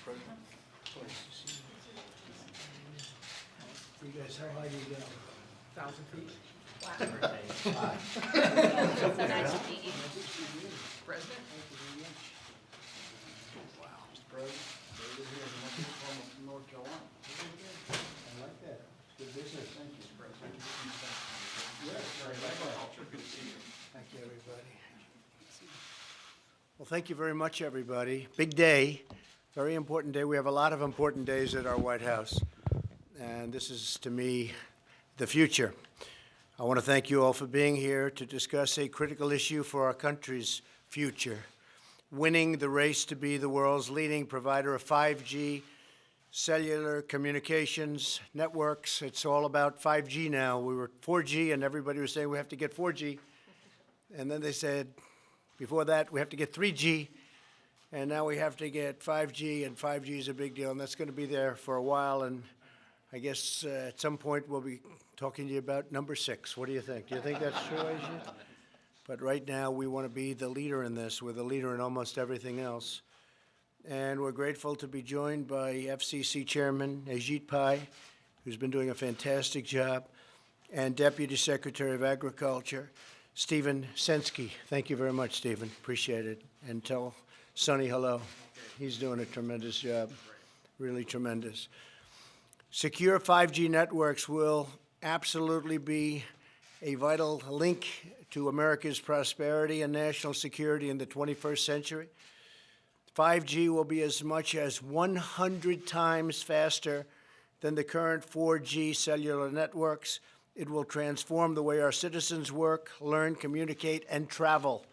President. You guys, how high do you go? 1,000 feet. President? Wow. Mr. President, David here from North Carolina. I like that. Good business. Thank you, Mr. President. Good to see you. Thank you, everybody. Well, thank you very much, everybody. Big day, very important day. We have a lot of important days at our White House, and this is, to me, the future. I want to thank you all for being here to discuss a critical issue for our country's future, winning the race to be the world's leading provider of 5G cellular communications networks. It's all about 5G now. We were 4G, and everybody was saying we have to get 4G. And then they said, before that, we have to get 3G. And now we have to get 5G, and 5G is a big deal. And that's going to be there for a while. And I guess at some point we'll be talking to you about number 6. What do you think? Do you think that's true, Ajit? But right now, we want to be the leader in this. We're the leader in almost everything else. And we're grateful to be joined by FCC Chairman Ajit Pai, who's been doing a fantastic job, and Deputy Secretary of Agriculture, Stephen Sensky. Thank you very much, Stephen. Appreciate it. And tell Sonny hello. He's doing a tremendous job, really tremendous. Secure 5G networks will absolutely be a vital link to America's prosperity and national security in the 21st century. 5G will be as much as 100 times faster than the current 4G cellular networks. It will transform the way our citizens work, learn, communicate, and travel.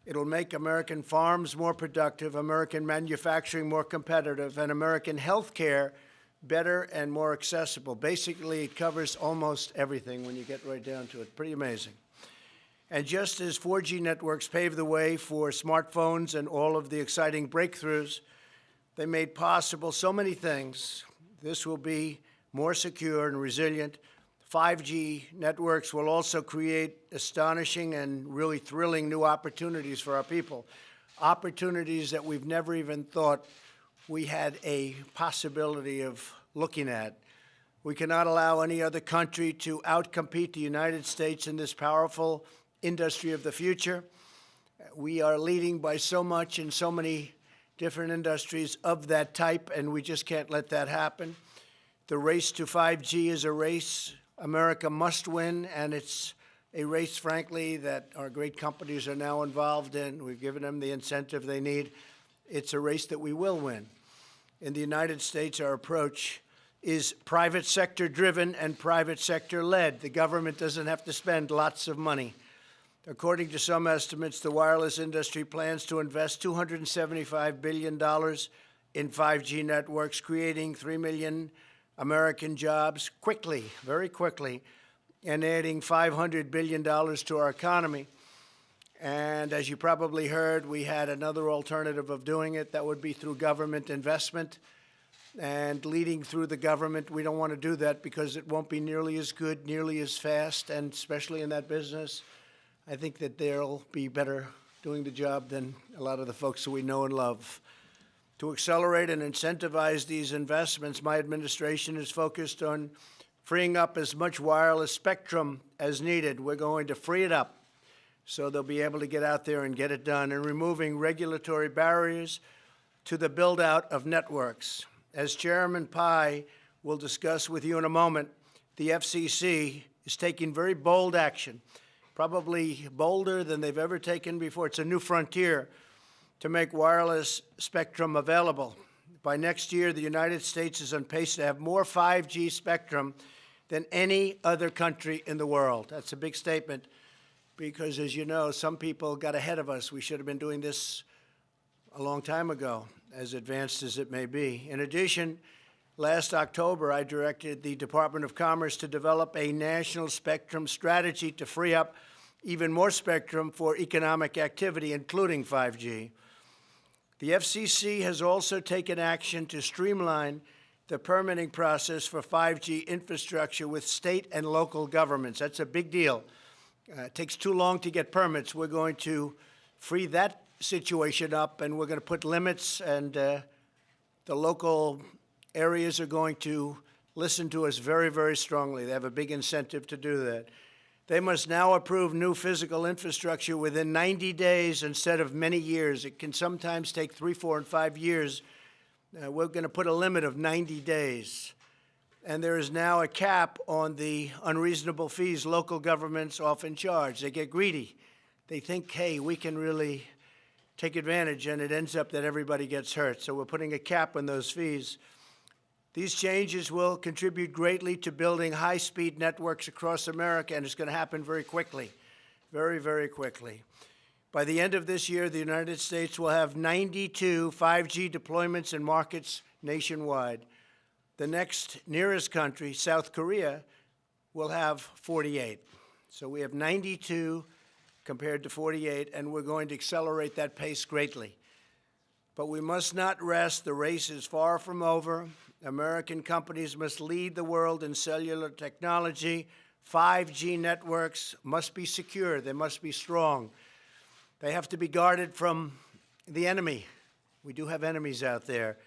It'll make American farms more productive, American manufacturing more competitive, and American healthcare better and more accessible. Basically, it covers almost everything when you get right down to it. Pretty amazing. And just as 4G networks paved the way for smartphones and all of the exciting breakthroughs, they made possible so many things. This will be more secure and resilient. 5G networks will also create astonishing and really thrilling new opportunities for our people, opportunities that we've never even thought we had a possibility of looking at. We cannot allow any other country to outcompete the United States in this powerful industry of the future. We are leading by so much in so many different industries of that type, and we just can't let that happen. The race to 5G is a race America must win, and it's a race, frankly, that our great companies are now involved in. We've given them the incentive they need. It's a race that we will win. In the United States, our approach is private sector driven and private sector led. The government doesn't have to spend lots of money. According to some estimates, the wireless industry plans to invest $275 billion in 5G networks, creating 3 million American jobs quickly, very quickly, and adding $500 billion to our economy. And as you probably heard, we had another alternative of doing it. That would be through government investment. And leading through the government, we don't want to do that because it won't be nearly as good, nearly as fast, and especially in that business, I think that they'll be better doing the job than a lot of the folks that we know and love. To accelerate and incentivize these investments, my administration is focused on freeing up as much wireless spectrum as needed. We're going to free it up so they'll be able to get out there and get it done, and removing regulatory barriers to the build-out of networks. As Chairman Pai will discuss with you in a moment, the FCC is taking very bold action, probably bolder than they've ever taken before. It's a new frontier to make wireless spectrum available. By next year, the United States is on pace to have more 5G spectrum than any other country in the world. That's a big statement because, as you know, some people got ahead of us. We should have been doing this a long time ago, as advanced as it may be. In addition, last October, I directed the Department of Commerce to develop a national spectrum strategy to free up even more spectrum for economic activity, including 5G. The FCC has also taken action to streamline the permitting process for 5G infrastructure with state and local governments. That's a big deal. It takes too long to get permits. We're going to free that situation up, and we're going to put limits and The local areas are going to listen to us very, very strongly. They have a big incentive to do that. They must now approve new physical infrastructure within 90 days instead of many years. It can sometimes take 3, 4, and 5 years. We're going to put a limit of 90 days. And there is now a cap on the unreasonable fees local governments often charge. They get greedy. They think, hey, we can really take advantage, and it ends up that everybody gets hurt. So we're putting a cap on those fees. These changes will contribute greatly to building high-speed networks across America, and it's going to happen very quickly, very, very quickly. By the end of this year, the United States will have 92 5G deployments in markets nationwide. The next nearest country, South Korea, will have 48. So we have 92 compared to 48, and we're going to accelerate that pace greatly. But we must not rest. The race is far from over. American companies must lead the world in cellular technology. 5G networks must be secure. They must be strong. They have to be guarded from the enemy. We do have enemies out there,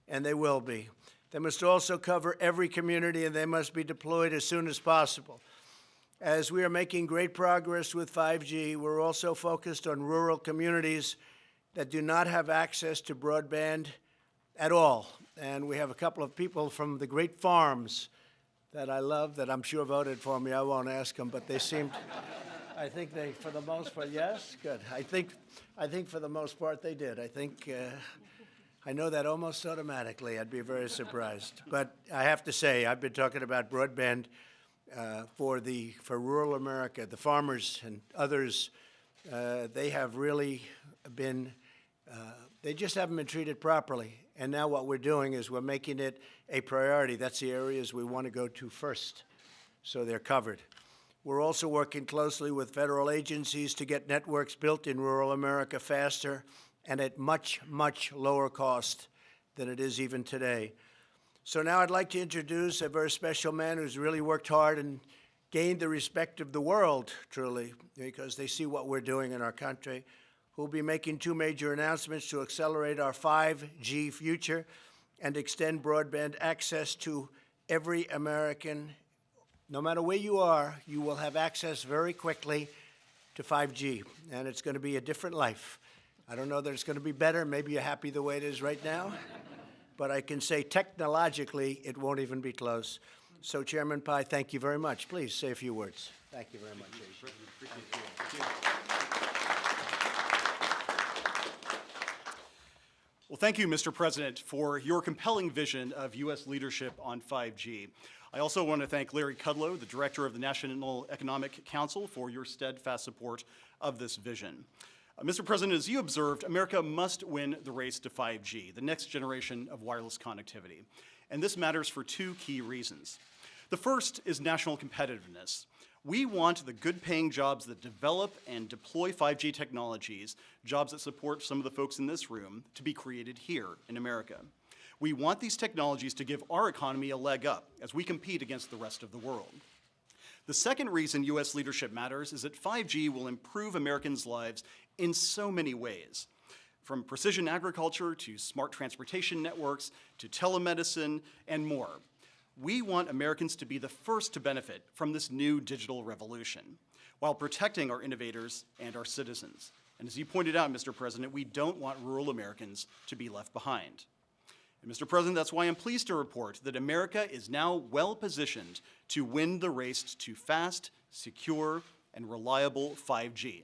and they will be. They must also cover every community, and they must be deployed as soon as possible. As we are making great progress with 5G, we're also focused on rural communities that do not have access to broadband at all. And we have a couple of people from the great farms that I love that I'm sure voted for me. I won't ask them, but they seemed, I think they, for the most part, yes, good. I think for the most part they did. I know that almost automatically. I'd be very surprised. But I have to say, I've been talking about broadband for rural America. The farmers and others, they have really been, they just haven't been treated properly. And now what we're doing is we're making it a priority. That's the areas we want to go to first, so they're covered. We're also working closely with federal agencies to get networks built in rural America faster and at much, much lower cost than it is even today. So now I'd like to introduce a very special man who's really worked hard and gained the respect of the world, truly, because they see what we're doing in our country, who'll be making 2 major announcements to accelerate our 5G future and extend broadband access to every American. No matter where you are, you will have access very quickly to 5G, and it's going to be a different life. I don't know that it's going to be better. Maybe you're happy the way it is right now. But I can say technologically, it won't even be close. So, Chairman Pai, thank you very much. Please say a few words. Thank you very much, Ajit. Well, thank you, Mr. President, for your compelling vision of U.S. leadership on 5G. I also want to thank Larry Kudlow, the Director of the National Economic Council, for your steadfast support of this vision. Mr. President, as you observed, America must win the race to 5G, the next generation of wireless connectivity. And this matters for 2 key reasons. The first is national competitiveness. We want the good-paying jobs that develop and deploy 5G technologies, jobs that support some of the folks in this room, to be created here in America. We want these technologies to give our economy a leg up as we compete against the rest of the world. The second reason U.S. leadership matters is that 5G will improve Americans' lives in so many ways, from precision agriculture to smart transportation networks to telemedicine and more. We want Americans to be the first to benefit from this new digital revolution while protecting our innovators and our citizens. And as you pointed out, Mr. President, we don't want rural Americans to be left behind. And Mr. President, that's why I'm pleased to report that America is now well positioned to win the race to fast, secure, and reliable 5G.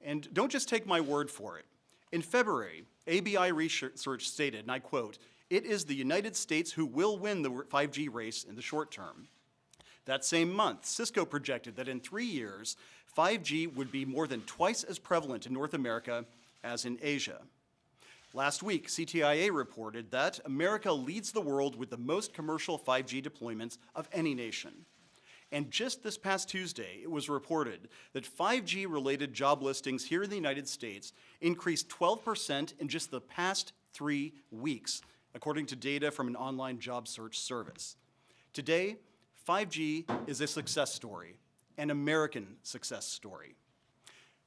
And don't just take my word for it. In February, ABI research stated, and I quote, "It is the United States who will win the 5G race in the short term." That same month, Cisco projected that in 3 years, 5G would be more than twice as prevalent in North America as in Asia. Last week, CTIA reported that America leads the world with the most commercial 5G deployments of any nation. And just this past Tuesday, it was reported that 5G-related job listings here in the United States increased 12% in just the past 3 weeks, according to data from an online job search service. Today, 5G is a success story, an American success story.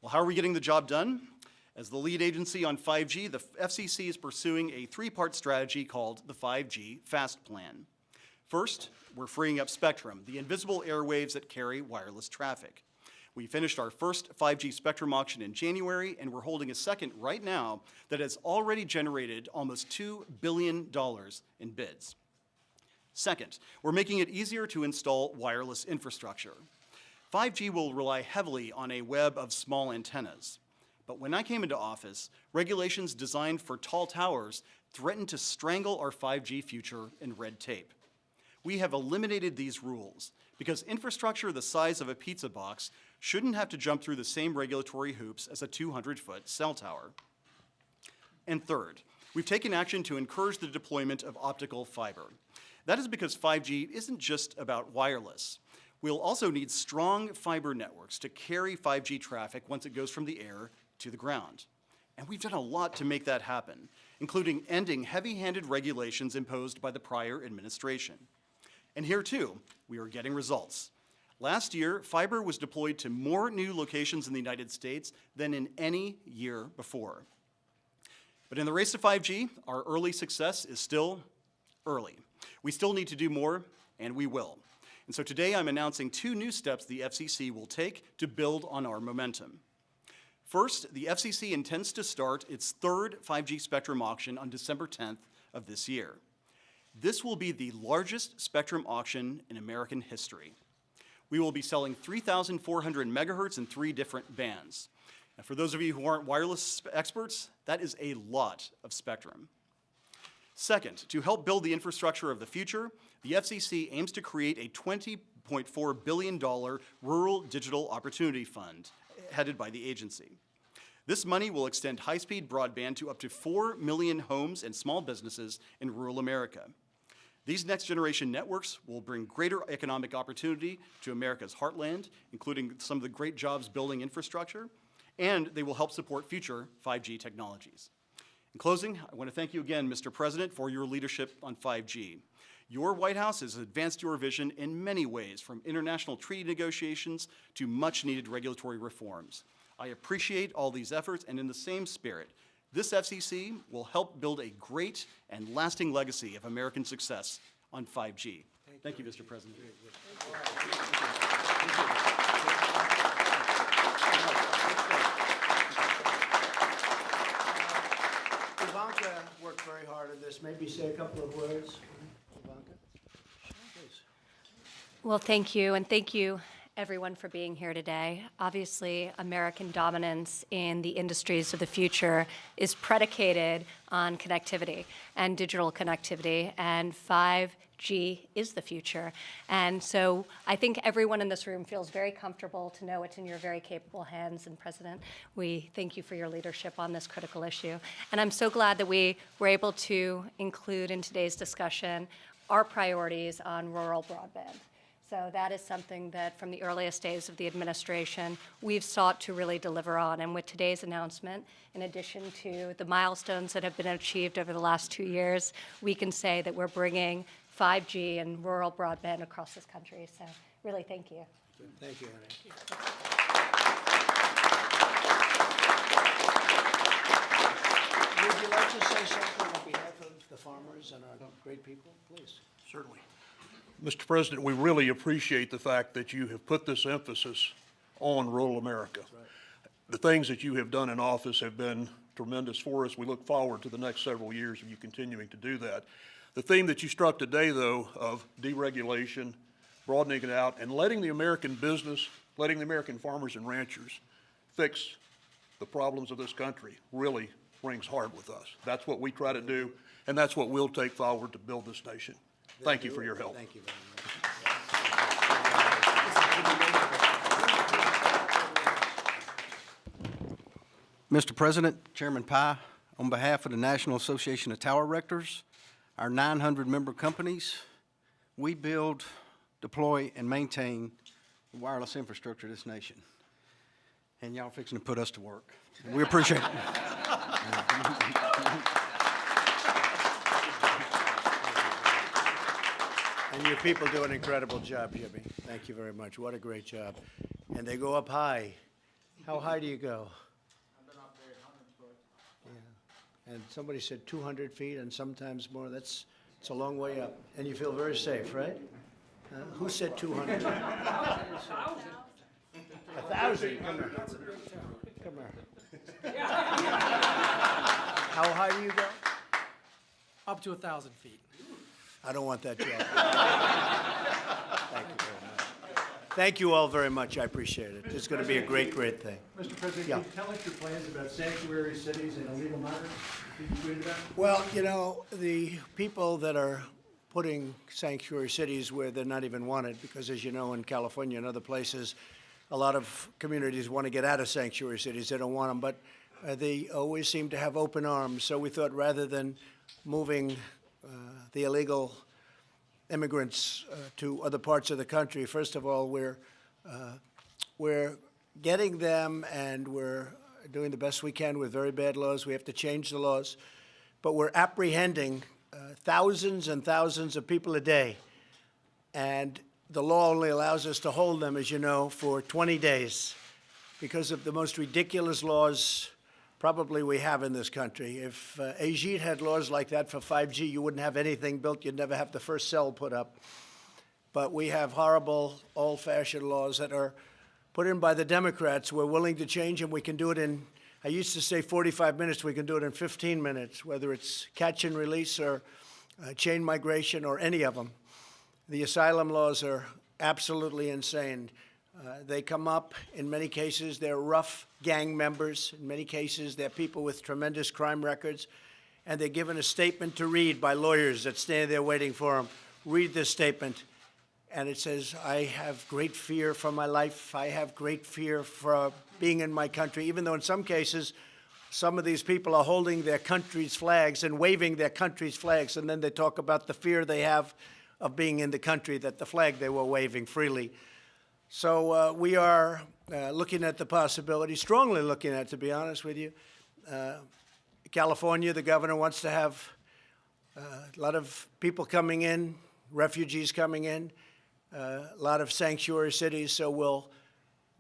Well, how are we getting the job done? As the lead agency on 5G, the FCC is pursuing a three-part strategy called the 5G Fast Plan. First, we're freeing up spectrum, the invisible airwaves that carry wireless traffic. We finished our first 5G spectrum auction in January, and we're holding a second right now that has already generated almost $2 billion in bids. Second, we're making it easier to install wireless infrastructure. 5G will rely heavily on a web of small antennas. But when I came into office, regulations designed for tall towers threatened to strangle our 5G future in red tape. We have eliminated these rules because infrastructure the size of a pizza box shouldn't have to jump through the same regulatory hoops as a 200-foot cell tower. And third, we've taken action to encourage the deployment of optical fiber. That is because 5G isn't just about wireless. We'll also need strong fiber networks to carry 5G traffic once it goes from the air to the ground. And we've done a lot to make that happen, including ending heavy-handed regulations imposed by the prior administration. And here, too, we are getting results. Last year, fiber was deployed to more new locations in the United States than in any year before. But in the race to 5G, our early success is still early. We still need to do more, and we will. And so today I'm announcing two new steps the FCC will take to build on our momentum. First, the FCC intends to start its third 5G spectrum auction on December 10th of this year. This will be the largest spectrum auction in American history. We will be selling 3,400 megahertz in 3 different bands. And for those of you who aren't wireless experts, that is a lot of spectrum. Second, to help build the infrastructure of the future, the FCC aims to create a $20.4 billion Rural Digital Opportunity Fund headed by the agency. This money will extend high-speed broadband to up to 4 million homes and small businesses in rural America. These next-generation networks will bring greater economic opportunity to America's heartland, including some of the great jobs building infrastructure, and they will help support future 5G technologies. In closing, I want to thank you again, Mr. President, for your leadership on 5G. Your White House has advanced your vision in many ways, from international treaty negotiations to much-needed regulatory reforms. I appreciate all these efforts, and in the same spirit, this FCC will help build a great and lasting legacy of American success on 5G. Thank you, Mr. President. Ivanka worked very hard on this. Maybe say a couple of words. Ivanka? Please. Well, thank you, and thank you, everyone, for being here today. Obviously, American dominance in the industries of the future is predicated on connectivity and digital connectivity, and 5G is the future. And so I think everyone in this room feels very comfortable to know it's in your very capable hands. And President, we thank you for your leadership on this critical issue. And I'm so glad that we were able to include in today's discussion our priorities on rural broadband. So that is something that from the earliest days of the administration, we've sought to really deliver on. And with today's announcement, in addition to the milestones that have been achieved over the last 2 years, we can say that we're bringing 5G and rural broadband across this country. So really, thank you. Thank you, honey. Would you like to say something on behalf of the farmers and our great people? Please. Certainly. Mr. President, we really appreciate the fact that you have put this emphasis on rural America. Right. The things that you have done in office have been tremendous for us. We look forward to the next several years of you continuing to do that. The theme that you struck today, though, of deregulation, broadening it out, and letting the American business, letting the American farmers and ranchers fix the problems of this country really rings hard with us. That's what we try to do, and that's what we'll take forward to build this nation. Thank you for your help. Thank you very much. Mr. President, Chairman Pye, on behalf of the National Association of Tower Erectors, our 900-member companies, we build, deploy, and maintain the wireless infrastructure of this nation. And y'all fixing to put us to work. We appreciate it. And your people do an incredible job, Jimmy. Thank you very much. What a great job. And they go up high. How high do you go? I've been up there And somebody said 200 feet and sometimes more. It's a long way up. And you feel very safe, right? Who said 200? 1,000. Come here. Come here. How high do you go? Up to 1,000 feet. I don't want that job. Thank you very much. Thank you all very much. I appreciate it. It's going to be a great, great thing. Mr. President, Yeah. can you tell us your plans about sanctuary cities and illegal migrants? Can you read about? Well, you know, the people that are putting sanctuary cities where they're not even wanted, because as you know, in California and other places, a lot of communities want to get out of sanctuary cities. They don't want them, but they always seem to have open arms. So we thought rather than moving the illegal immigrants to other parts of the country, first of all, we're getting them and we're doing the best we can with very bad laws. We have to change the laws. But we're apprehending thousands and thousands of people a day. And the law only allows us to hold them, as you know, for 20 days because of the most ridiculous laws probably we have in this country. If Ajit had laws like that for 5G, you wouldn't have anything built. You'd never have the first cell put up. But we have horrible, old-fashioned laws that are put in by the Democrats. We're willing to change them. We can do it in, I used to say 45 minutes. We can do it in 15 minutes, whether it's catch and release or chain migration or any of them. The asylum laws are absolutely insane. They come up, in many cases, they're rough gang members. In many cases, they're people with tremendous crime records. And they're given a statement to read by lawyers that stand there waiting for them. Read this statement. And it says, I have great fear for my life. I have great fear for being in my country, even though in some cases, some of these people are holding their country's flags and waving their country's flags. And then they talk about the fear they have of being in the country, that the flag they were waving freely. So we are looking at the possibility, strongly looking at, to be honest with you. California, the governor wants to have a lot of people coming in, refugees coming in, a lot of sanctuary cities, so we'll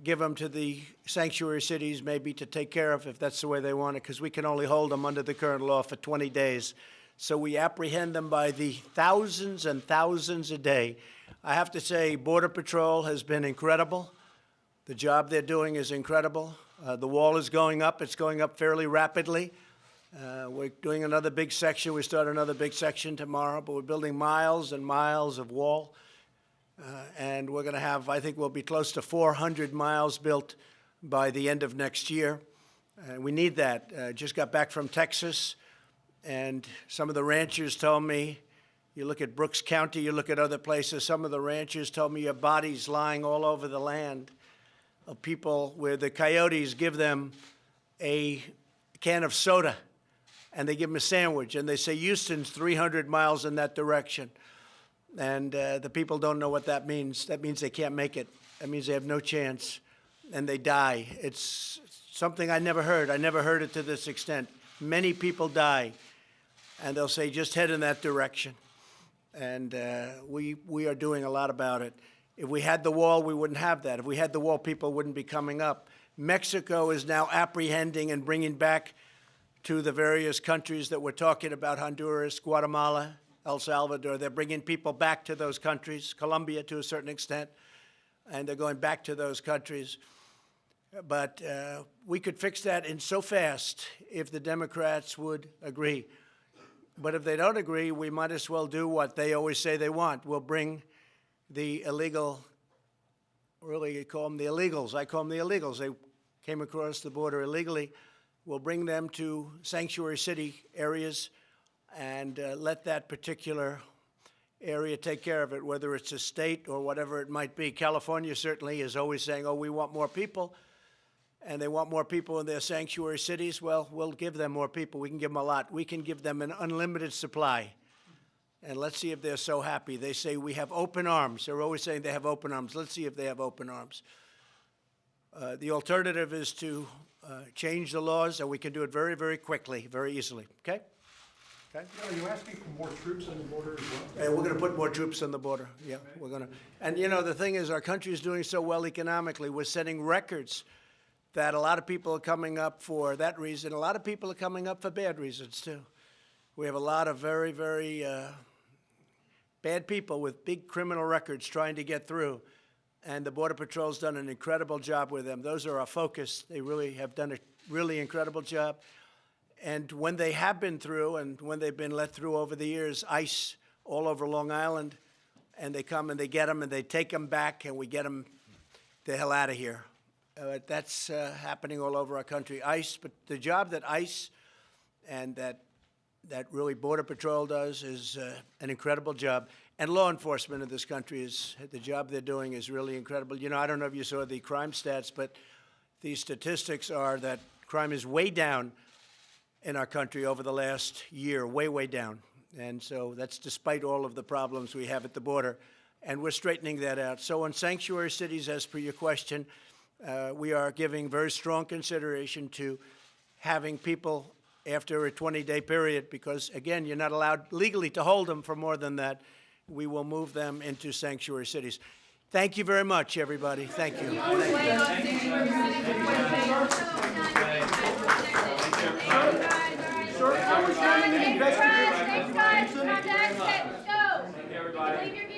give them to the sanctuary cities maybe to take care of if that's the way they want it, because we can only hold them under the current law for 20 days. So we apprehend them by the thousands and thousands a day. I have to say, Border Patrol has been incredible. The job they're doing is incredible. The wall is going up. It's going up fairly rapidly. We're doing another big section. We start another big section tomorrow, but we're building miles and miles of wall. And we're going to have, I think we'll be close to 400 miles built by the end of next year. We need that. Just got back from Texas, and some of the ranchers told me, you look at Brooks County, you look at other places, some of the ranchers told me your bodies lying all over the land of people where the coyotes give them a can of soda and they give them a sandwich, and they say Houston's 300 miles in that direction. And the people don't know what that means. That means they can't make it. That means they have no chance, and they die. It's something I never heard. I never heard it to this extent. Many people die, and they'll say, just head in that direction. And we are doing a lot about it. If we had the wall, we wouldn't have that. If we had the wall, people wouldn't be coming up. Mexico is now apprehending and bringing back to the various countries that we're talking about, Honduras, Guatemala, El Salvador. They're bringing people back to those countries, Colombia to a certain extent, and they're going back to those countries. But we could fix that in so fast if the Democrats would agree. But if they don't agree, we might as well do what they always say they want. We'll bring the illegal, really you call them the illegals. I call them the illegals. They came across the border illegally. We'll bring them to sanctuary city areas and let that particular area take care of it, whether it's a state or whatever it might be. California certainly is always saying, oh, we want more people, and they want more people in their sanctuary cities. Well, we'll give them more people. We can give them a lot. We can give them an unlimited supply. And let's see if they're so happy. They say we have open arms. They're always saying they have open arms. Let's see if they have open arms. The alternative is to change the laws, and we can do it very, very quickly, very easily. Okay? Okay? Are you asking for more troops on the border as well? And we're going to put more troops on the border. Yeah, we're going to. And, you know, the thing is, our country is doing so well economically. We're setting records that a lot of people are coming up for that reason. A lot of people are coming up for bad reasons, too. We have a lot of very, very bad people with big criminal records trying to get through, and the Border Patrol's done an incredible job with them. Those are our focus. They really have done a really incredible job. And when they have been through and when they've been let through over the years, ICE all over Long Island, and they come and they get them and they take them back and we get them the hell out of here. That's happening all over our country. ICE, but the job that ICE and that really Border Patrol does is an incredible job. And law enforcement in this country the job they're doing is really incredible. You know, I don't know if you saw the crime stats, but the statistics are that crime is way down in our country over the last year, way, way down. And so that's despite all of the problems we have at the border. And we're straightening that out. So in sanctuary cities, as per your question, we are giving very strong consideration to having people after a 20-day period, because, again, you're not allowed legally to hold them for more than that. We will move them into sanctuary cities. Thank you very much, everybody. Thank you. Thanks, guys. Come on, next. Go. Leave your